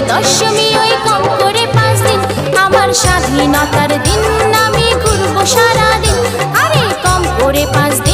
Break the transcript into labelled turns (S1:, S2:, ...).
S1: দশমী ওই কম করে 5 দিন, আমার স্বাধীনতার দিন, আমি ঘুরবো সারাদিন। আরে কম করে 5 দিন।